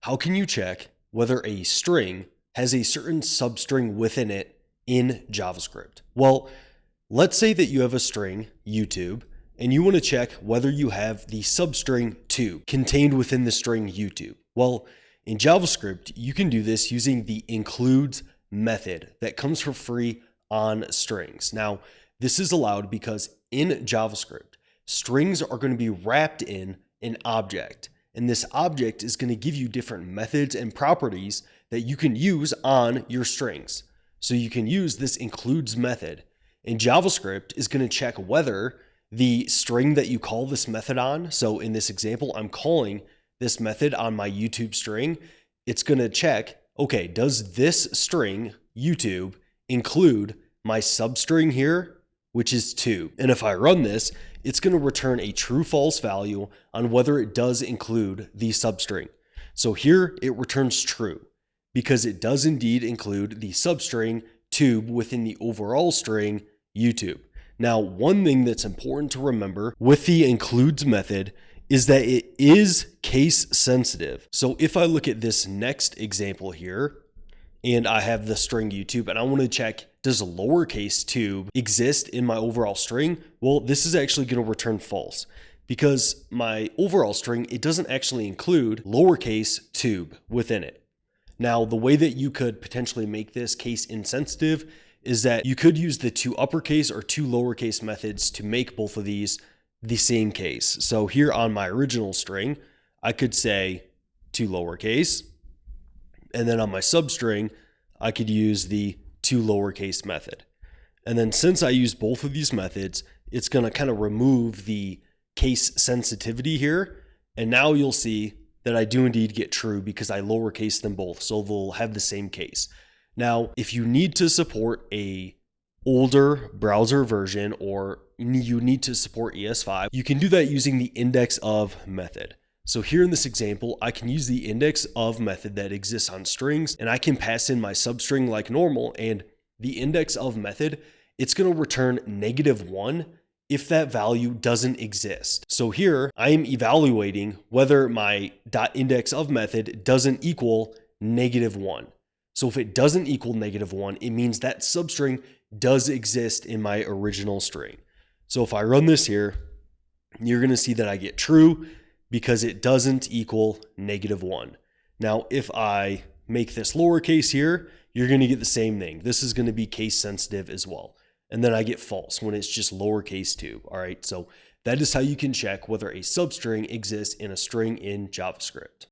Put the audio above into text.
How can you check whether a string has a certain substring within it in JavaScript? Well, let's say that you have a string, YouTube, and you want to check whether you have the substring tube contained within the string YouTube. Well, in JavaScript, you can do this using the includes method that comes for free on strings. Now, this is allowed because in JavaScript, strings are going to be wrapped in an object. And this object is going to give you different methods and properties that you can use on your strings. So you can use this includes method. And JavaScript is going to check whether the string that you call this method on, so in this example, I'm calling this method on my YouTube string, it's going to check, okay, does this string, YouTube, include my substring here, which is 2? And if I run this, it's going to return a true false value on whether it does include the substring. So here it returns true because it does indeed include the substring tube within the overall string YouTube. Now, one thing that's important to remember with the includes method is that it is case sensitive. So if I look at this next example here, and I have the string YouTube, and I want to check, does lowercase tube exist in my overall string? Well, this is actually going to return false because my overall string, it doesn't actually include lowercase tube within it. Now, the way that you could potentially make this case insensitive is that you could use the 2 uppercase or 2 lowercase methods to make both of these the same case. So here on my original string, I could say 2 lowercase, and then on my substring, I could use the 2 lowercase method. And then since I use both of these methods, it's going to kind of remove the case sensitivity here. And now you'll see that I do indeed get true because I lowercase them both. So they'll have the same case. Now, if you need to support a older browser version or you need to support ES5, you can do that using the index of method. So here in this example, I can use the index of method that exists on strings, and I can pass in my substring like normal, and the index of method, it's going to return -1 if that value doesn't exist. So here I am evaluating whether my .index of method doesn't equal -1. So if it doesn't equal -1, it means that substring does exist in my original string. So if I run this here, you're going to see that I get true because it doesn't equal -1. Now, if I make this lowercase here, you're going to get the same thing. This is going to be case sensitive as well. And then I get false when it's just lowercase tube. All right. So that is how you can check whether a substring exists in a string in JavaScript.